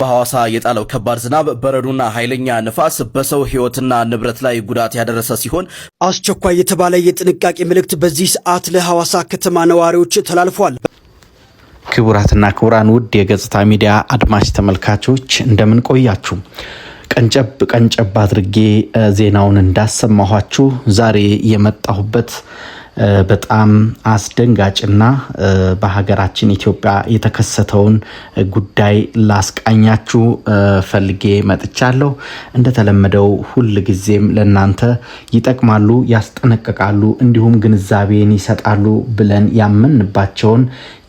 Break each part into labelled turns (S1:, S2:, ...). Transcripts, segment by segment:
S1: በሐዋሳ የጣለው ከባድ ዝናብ በረዶና ኃይለኛ ንፋስ በሰው ሕይወትና ንብረት ላይ ጉዳት ያደረሰ ሲሆን
S2: አስቸኳይ የተባለ የጥንቃቄ መልእክት በዚህ ሰዓት ለሐዋሳ ከተማ ነዋሪዎች ተላልፏል።
S3: ክቡራትና ክቡራን ውድ የገጽታ ሚዲያ አድማጭ ተመልካቾች እንደምን ቆያችሁ? ቀንጨብ አድርጌ ዜናውን እንዳሰማኋችሁ ዛሬ የመጣሁበት በጣም አስደንጋጭና በሀገራችን ኢትዮጵያ የተከሰተውን ጉዳይ ላስቃኛችሁ ፈልጌ መጥቻለሁ። እንደተለመደው ሁሉ ጊዜም ለናንተ ይጠቅማሉ፣ ያስጠነቅቃሉ፣ እንዲሁም ግንዛቤን ይሰጣሉ ብለን ያመንባቸውን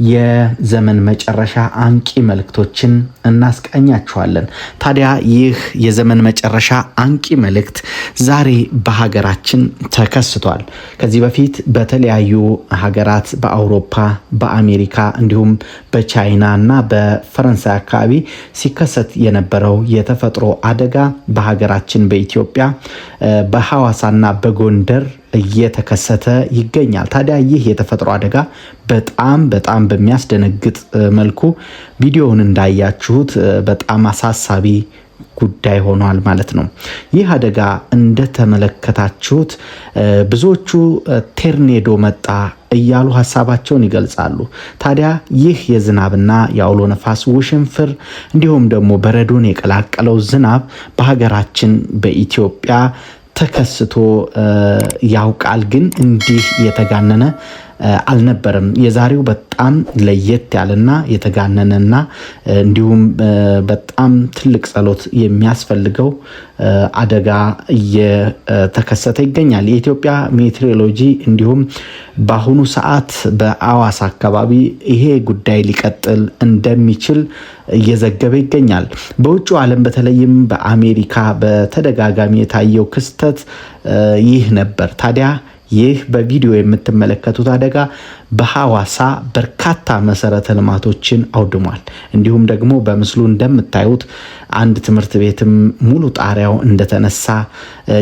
S3: የዘመን መጨረሻ አንቂ መልእክቶችን እናስቃኛችኋለን። ታዲያ ይህ የዘመን መጨረሻ አንቂ መልእክት ዛሬ በሀገራችን ተከስቷል። ከዚህ በፊት በተለያዩ ሀገራት በአውሮፓ፣ በአሜሪካ እንዲሁም በቻይና እና በፈረንሳይ አካባቢ ሲከሰት የነበረው የተፈጥሮ አደጋ በሀገራችን በኢትዮጵያ በሐዋሳና በጎንደር እየተከሰተ ይገኛል። ታዲያ ይህ የተፈጥሮ አደጋ በጣም በሚያስደነግጥ መልኩ ቪዲዮውን እንዳያችሁት በጣም አሳሳቢ ጉዳይ ሆኗል ማለት ነው። ይህ አደጋ እንደተመለከታችሁት ብዙዎቹ ቴርኔዶ መጣ እያሉ ሀሳባቸውን ይገልጻሉ። ታዲያ ይህ የዝናብና የአውሎ ነፋስ ውሽንፍር እንዲሁም ደግሞ በረዶን የቀላቀለው ዝናብ በሀገራችን በኢትዮጵያ ተከስቶ ያውቃል፣ ግን እንዲህ የተጋነነ አልነበረም። የዛሬው በጣም ለየት ያለና የተጋነነና እንዲሁም በጣም ትልቅ ጸሎት የሚያስፈልገው አደጋ እየተከሰተ ይገኛል። የኢትዮጵያ ሜትሮሎጂ እንዲሁም በአሁኑ ሰዓት በሐዋሳ አካባቢ ይሄ ጉዳይ ሊቀጥል እንደሚችል እየዘገበ ይገኛል። በውጭው ዓለም በተለይም በአሜሪካ በተደጋጋሚ የታየው ክስተት ይህ ነበር። ታዲያ ይህ በቪዲዮ የምትመለከቱት አደጋ በሐዋሳ በርካታ መሰረተ ልማቶችን አውድሟል። እንዲሁም ደግሞ በምስሉ እንደምታዩት አንድ ትምህርት ቤትም ሙሉ ጣሪያው እንደተነሳ፣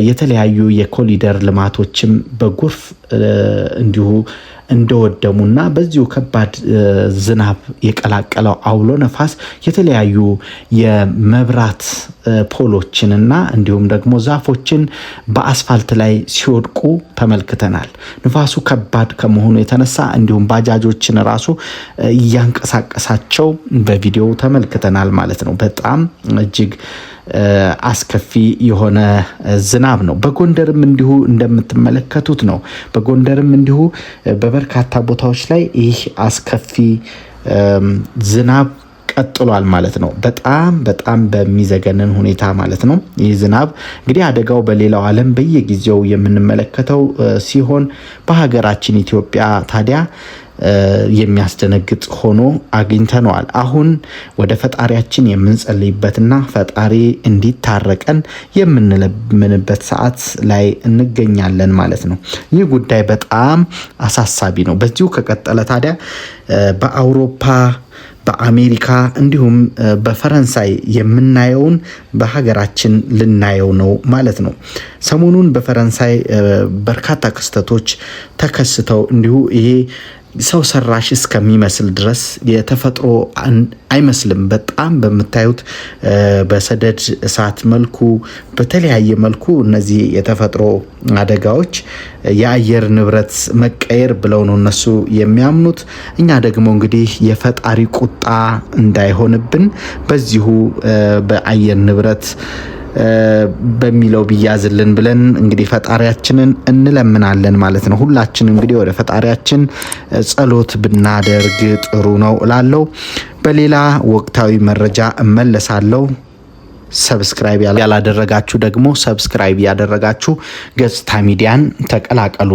S3: የተለያዩ የኮሪደር ልማቶችም በጎርፍ እንዲሁ እንደወደሙና በዚሁ ከባድ ዝናብ የቀላቀለው አውሎ ነፋስ የተለያዩ የመብራት ፖሎችንና እንዲሁም ደግሞ ዛፎችን በአስፋልት ላይ ሲወድቁ ተመልክተናል። ንፋሱ ከባድ ከመሆኑ የተነሳ እንዲሁም ባጃጆችን ራሱ እያንቀሳቀሳቸው በቪዲዮ ተመልክተናል ማለት ነው። በጣም እጅግ አስከፊ የሆነ ዝናብ ነው። በጎንደርም እንዲሁ እንደምትመለከቱት ነው። በጎንደርም እንዲሁ በበርካታ ቦታዎች ላይ ይህ አስከፊ ዝናብ ቀጥሏል ማለት ነው። በጣም በሚዘገነን ሁኔታ ማለት ነው። ይህ ዝናብ እንግዲህ አደጋው በሌላው ዓለም በየጊዜው የምንመለከተው ሲሆን በሀገራችን ኢትዮጵያ ታዲያ የሚያስደነግጥ ሆኖ አግኝተነዋል። አሁን ወደ ፈጣሪያችን የምንጸልይበትና ፈጣሪ እንዲታረቀን የምንለምንበት ሰዓት ላይ እንገኛለን ማለት ነው። ይህ ጉዳይ በጣም አሳሳቢ ነው። በዚሁ ከቀጠለ ታዲያ በአውሮፓ፣ በአሜሪካ እንዲሁም በፈረንሳይ የምናየውን በሀገራችን ልናየው ነው ማለት ነው። ሰሞኑን በፈረንሳይ በርካታ ክስተቶች ተከስተው እንዲሁ ይሄ ሰው ሰራሽ እስከሚመስል ድረስ የተፈጥሮ አይመስልም። በጣም በምታዩት በሰደድ እሳት መልኩ በተለያየ መልኩ እነዚህ የተፈጥሮ አደጋዎች የአየር ንብረት መቀየር ብለው ነው እነሱ የሚያምኑት። እኛ ደግሞ እንግዲህ የፈጣሪ ቁጣ እንዳይሆንብን በዚሁ በአየር ንብረት በሚለው ቢያዝልን ብለን እንግዲህ ፈጣሪያችንን እንለምናለን ማለት ነው። ሁላችን እንግዲህ ወደ ፈጣሪያችን ጸሎት ብናደርግ ጥሩ ነው እላለሁ። በሌላ ወቅታዊ መረጃ እመለሳለሁ። ሰብስክራይብ ያላደረጋችሁ ደግሞ ሰብስክራይብ ያደረጋችሁ ገጽታ ሚዲያን ተቀላቀሉ።